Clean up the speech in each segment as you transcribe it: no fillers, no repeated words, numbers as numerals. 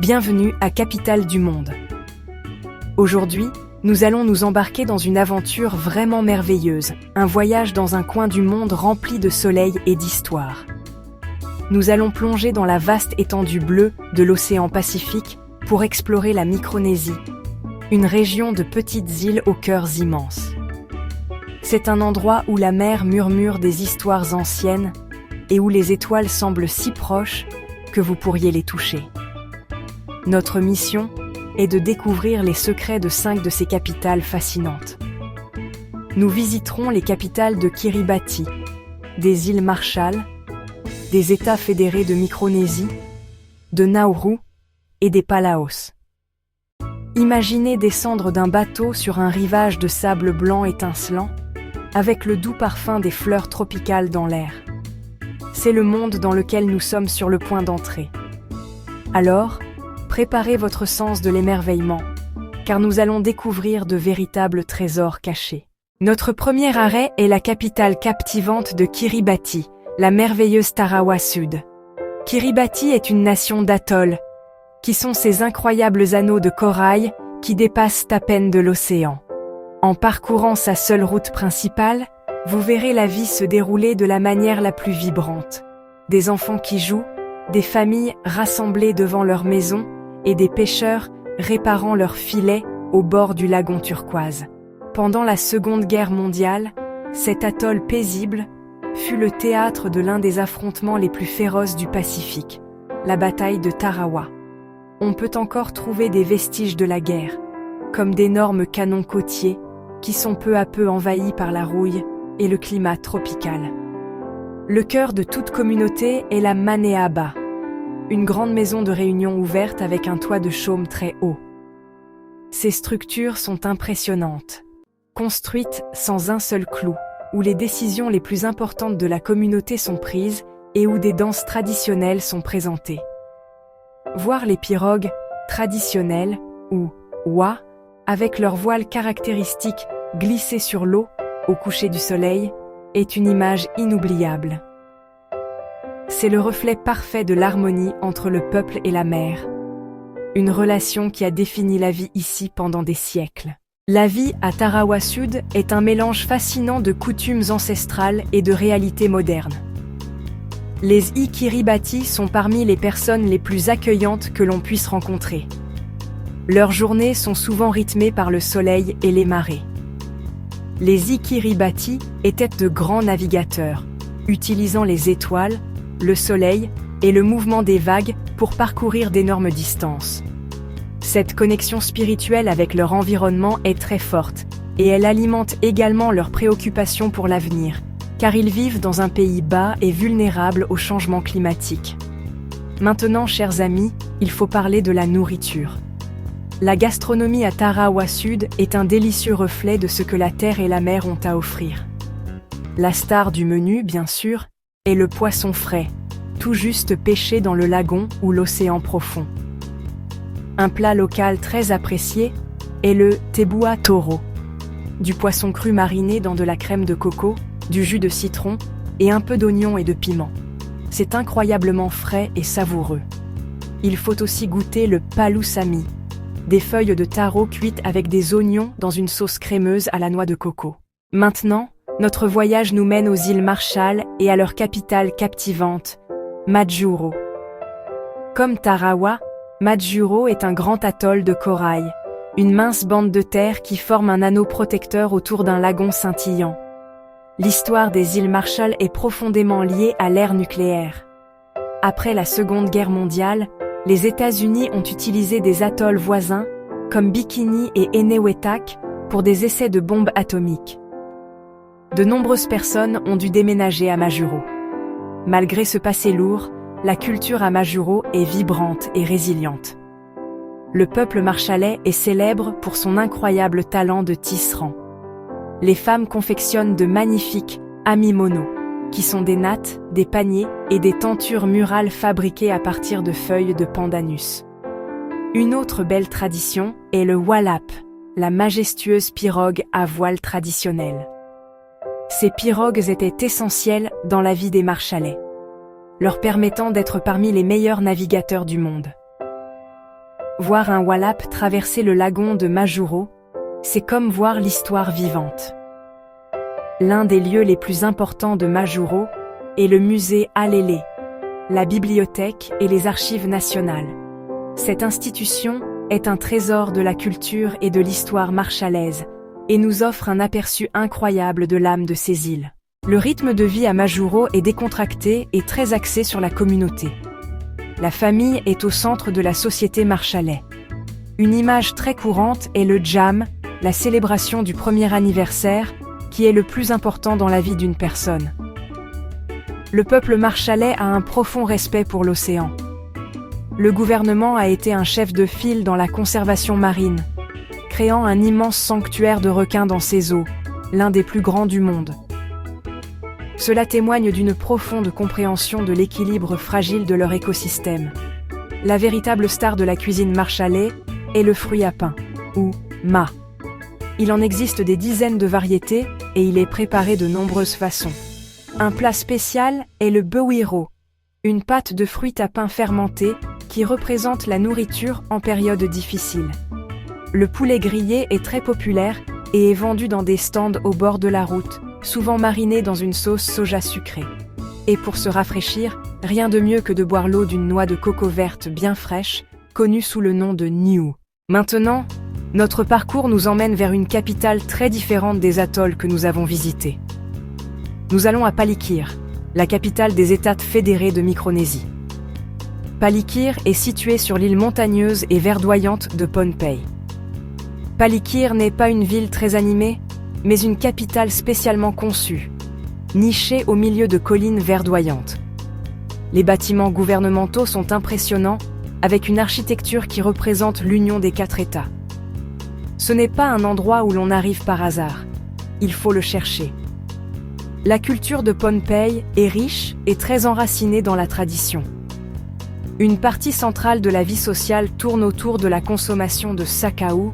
Bienvenue à Capitale du Monde. Aujourd'hui, nous allons nous embarquer dans une aventure vraiment merveilleuse, un voyage dans un coin du monde rempli de soleil et d'histoire. Nous allons plonger dans la vaste étendue bleue de l'océan Pacifique pour explorer la Micronésie, une région de petites îles aux cœurs immenses. C'est un endroit où la mer murmure des histoires anciennes et où les étoiles semblent si proches que vous pourriez les toucher. Notre mission est de découvrir les secrets de 5 de ces capitales fascinantes. Nous visiterons les capitales de Kiribati, des îles Marshall, des États fédérés de Micronésie, de Nauru et des Palaos. Imaginez descendre d'un bateau sur un rivage de sable blanc étincelant, avec le doux parfum des fleurs tropicales dans l'air. C'est le monde dans lequel nous sommes sur le point d'entrer. Alors, préparez votre sens de l'émerveillement, car nous allons découvrir de véritables trésors cachés. Notre premier arrêt est la capitale captivante de Kiribati, la merveilleuse Tarawa Sud. Kiribati est une nation d'atolls, qui sont ces incroyables anneaux de corail qui dépassent à peine de l'océan. En parcourant sa seule route principale, vous verrez la vie se dérouler de la manière la plus vibrante. Des enfants qui jouent, des familles rassemblées devant leur maison, et des pêcheurs réparant leurs filets au bord du lagon turquoise. Pendant la Seconde Guerre mondiale, cet atoll paisible fut le théâtre de l'un des affrontements les plus féroces du Pacifique, la bataille de Tarawa. On peut encore trouver des vestiges de la guerre, comme d'énormes canons côtiers qui sont peu à peu envahis par la rouille et le climat tropical. Le cœur de toute communauté est la Maneaba, une grande maison de réunion ouverte avec un toit de chaume très haut. Ces structures sont impressionnantes, construites sans un seul clou, où les décisions les plus importantes de la communauté sont prises et où des danses traditionnelles sont présentées. Voir les pirogues traditionnelles, ou wa, avec leurs voiles caractéristiques glisser sur l'eau au coucher du soleil, est une image inoubliable. C'est le reflet parfait de l'harmonie entre le peuple et la mer. Une relation qui a défini la vie ici pendant des siècles. La vie à Tarawa Sud est un mélange fascinant de coutumes ancestrales et de réalités modernes. Les Kiribati sont parmi les personnes les plus accueillantes que l'on puisse rencontrer. Leurs journées sont souvent rythmées par le soleil et les marées. Les Kiribati étaient de grands navigateurs, utilisant les étoiles, le soleil et le mouvement des vagues pour parcourir d'énormes distances. Cette connexion spirituelle avec leur environnement est très forte et elle alimente également leurs préoccupations pour l'avenir, car ils vivent dans un pays bas et vulnérable au changement climatique. Maintenant, chers amis, il faut parler de la nourriture. La gastronomie à Tarawa Sud est un délicieux reflet de ce que la terre et la mer ont à offrir. La star du menu, bien sûr, est le poisson frais, tout juste pêché dans le lagon ou l'océan profond. Un plat local très apprécié est le tebua toro, du poisson cru mariné dans de la crème de coco, du jus de citron et un peu d'oignon et de piment. C'est incroyablement frais et savoureux. Il faut aussi goûter le palusami, des feuilles de taro cuites avec des oignons dans une sauce crémeuse à la noix de coco. Maintenant, notre voyage nous mène aux îles Marshall et à leur capitale captivante, Majuro. Comme Tarawa, Majuro est un grand atoll de corail, une mince bande de terre qui forme un anneau protecteur autour d'un lagon scintillant. L'histoire des îles Marshall est profondément liée à l'ère nucléaire. Après la Seconde Guerre mondiale, les États-Unis ont utilisé des atolls voisins, comme Bikini et Enewetak, pour des essais de bombes atomiques. De nombreuses personnes ont dû déménager à Majuro. Malgré ce passé lourd, la culture à Majuro est vibrante et résiliente. Le peuple marshallais est célèbre pour son incroyable talent de tisserand. Les femmes confectionnent de magnifiques amimono, qui sont des nattes, des paniers et des tentures murales fabriquées à partir de feuilles de pandanus. Une autre belle tradition est le walap, la majestueuse pirogue à voile traditionnelle. Ces pirogues étaient essentielles dans la vie des Marshallais, leur permettant d'être parmi les meilleurs navigateurs du monde. Voir un Wallap traverser le lagon de Majuro, c'est comme voir l'histoire vivante. L'un des lieux les plus importants de Majuro est le musée Alélé, la bibliothèque et les archives nationales. Cette institution est un trésor de la culture et de l'histoire marshalaise et nous offre un aperçu incroyable de l'âme de ces îles. Le rythme de vie à Majuro est décontracté et très axé sur la communauté. La famille est au centre de la société marshalaise. Une image très courante est le jam, la célébration du premier anniversaire, qui est le plus important dans la vie d'une personne. Le peuple marshallais a un profond respect pour l'océan. Le gouvernement a été un chef de file dans la conservation marine, créant un immense sanctuaire de requins dans ses eaux, l'un des plus grands du monde. Cela témoigne d'une profonde compréhension de l'équilibre fragile de leur écosystème. La véritable star de la cuisine marshallais est le fruit à pain, ou ma. Il en existe des dizaines de variétés et il est préparé de nombreuses façons. Un plat spécial est le bewiro, une pâte de fruits à pain fermentés qui représente la nourriture en période difficile. Le poulet grillé est très populaire et est vendu dans des stands au bord de la route, souvent mariné dans une sauce soja sucrée. Et pour se rafraîchir, rien de mieux que de boire l'eau d'une noix de coco verte bien fraîche, connue sous le nom de niu. Maintenant, notre parcours nous emmène vers une capitale très différente des atolls que nous avons visités. Nous allons à Palikir, la capitale des États fédérés de Micronésie. Palikir est située sur l'île montagneuse et verdoyante de Pohnpei. Palikir n'est pas une ville très animée, mais une capitale spécialement conçue, nichée au milieu de collines verdoyantes. Les bâtiments gouvernementaux sont impressionnants, avec une architecture qui représente l'union des 4 États. Ce n'est pas un endroit où l'on arrive par hasard, il faut le chercher. La culture de Pohnpei est riche et très enracinée dans la tradition. Une partie centrale de la vie sociale tourne autour de la consommation de sakao,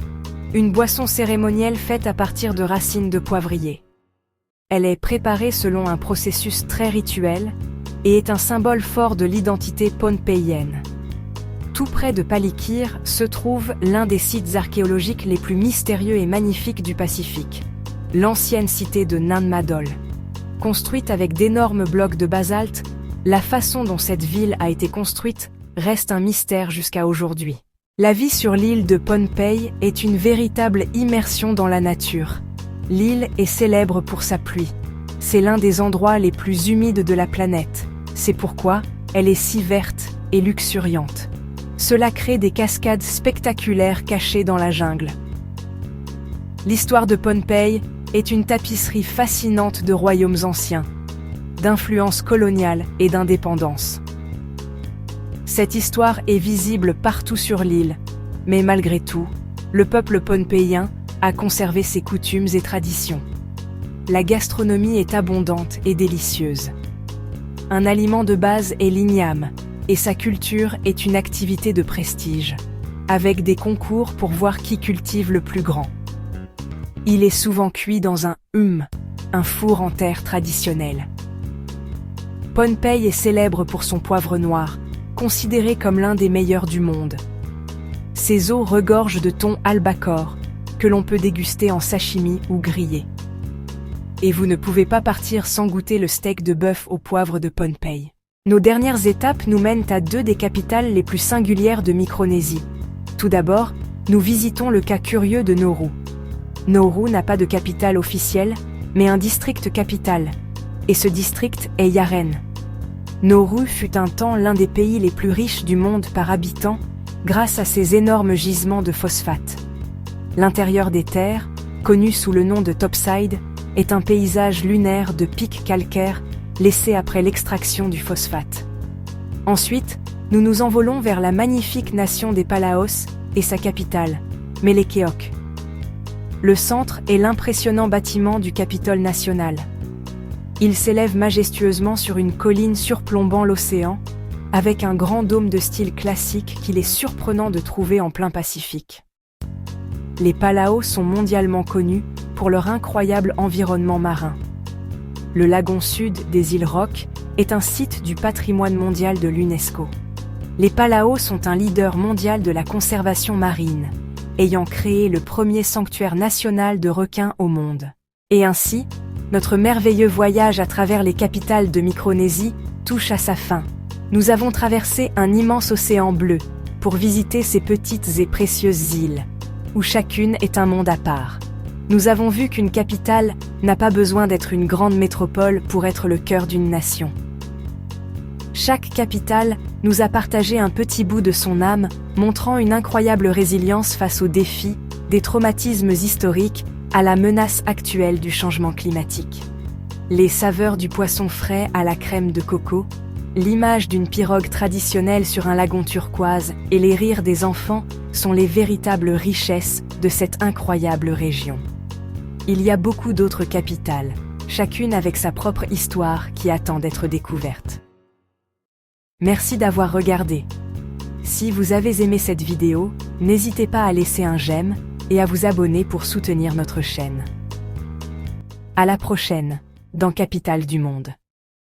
une boisson cérémonielle faite à partir de racines de poivrier. Elle est préparée selon un processus très rituel et est un symbole fort de l'identité pohnpeienne. Tout près de Palikir se trouve l'un des sites archéologiques les plus mystérieux et magnifiques du Pacifique, l'ancienne cité de Nanmadol. Construite avec d'énormes blocs de basalte, la façon dont cette ville a été construite reste un mystère jusqu'à aujourd'hui. La vie sur l'île de Pohnpei est une véritable immersion dans la nature. L'île est célèbre pour sa pluie. C'est l'un des endroits les plus humides de la planète. C'est pourquoi elle est si verte et luxuriante. Cela crée des cascades spectaculaires cachées dans la jungle. L'histoire de Pohnpei est une tapisserie fascinante de royaumes anciens, d'influence coloniale et d'indépendance. Cette histoire est visible partout sur l'île, mais malgré tout, le peuple pohnpeien a conservé ses coutumes et traditions. La gastronomie est abondante et délicieuse. Un aliment de base est l'igname, et sa culture est une activité de prestige, avec des concours pour voir qui cultive le plus grand. Il est souvent cuit dans un four en terre traditionnel. Pohnpei est célèbre pour son poivre noir, considéré comme l'un des meilleurs du monde. Ses eaux regorgent de thon albacore, que l'on peut déguster en sashimi ou grillé. Et vous ne pouvez pas partir sans goûter le steak de bœuf au poivre de Pohnpei. Nos dernières étapes nous mènent à 2 des capitales les plus singulières de Micronésie. Tout d'abord, nous visitons le cas curieux de Nauru. Nauru n'a pas de capitale officielle, mais un district capital, et ce district est Yaren. Nauru fut un temps l'un des pays les plus riches du monde par habitant, grâce à ses énormes gisements de phosphate. L'intérieur des terres, connu sous le nom de topside, est un paysage lunaire de pics calcaires laissés après l'extraction du phosphate. Ensuite, nous nous envolons vers la magnifique nation des Palaos et sa capitale, Melekeok. Le centre est l'impressionnant bâtiment du Capitole national. Il s'élève majestueusement sur une colline surplombant l'océan, avec un grand dôme de style classique qu'il est surprenant de trouver en plein Pacifique. Les Palaos sont mondialement connus pour leur incroyable environnement marin. Le lagon sud des îles Rock est un site du patrimoine mondial de l'UNESCO. Les Palaos sont un leader mondial de la conservation marine, ayant créé le premier sanctuaire national de requins au monde. Et ainsi, notre merveilleux voyage à travers les capitales de Micronésie touche à sa fin. Nous avons traversé un immense océan bleu pour visiter ces petites et précieuses îles, où chacune est un monde à part. Nous avons vu qu'une capitale n'a pas besoin d'être une grande métropole pour être le cœur d'une nation. Chaque capitale nous a partagé un petit bout de son âme, montrant une incroyable résilience face aux défis, des traumatismes historiques à la menace actuelle du changement climatique. Les saveurs du poisson frais à la crème de coco, l'image d'une pirogue traditionnelle sur un lagon turquoise et les rires des enfants sont les véritables richesses de cette incroyable région. Il y a beaucoup d'autres capitales, chacune avec sa propre histoire qui attend d'être découverte. Merci d'avoir regardé. Si vous avez aimé cette vidéo, n'hésitez pas à laisser un j'aime et à vous abonner pour soutenir notre chaîne. À la prochaine, dans Capitale du Monde.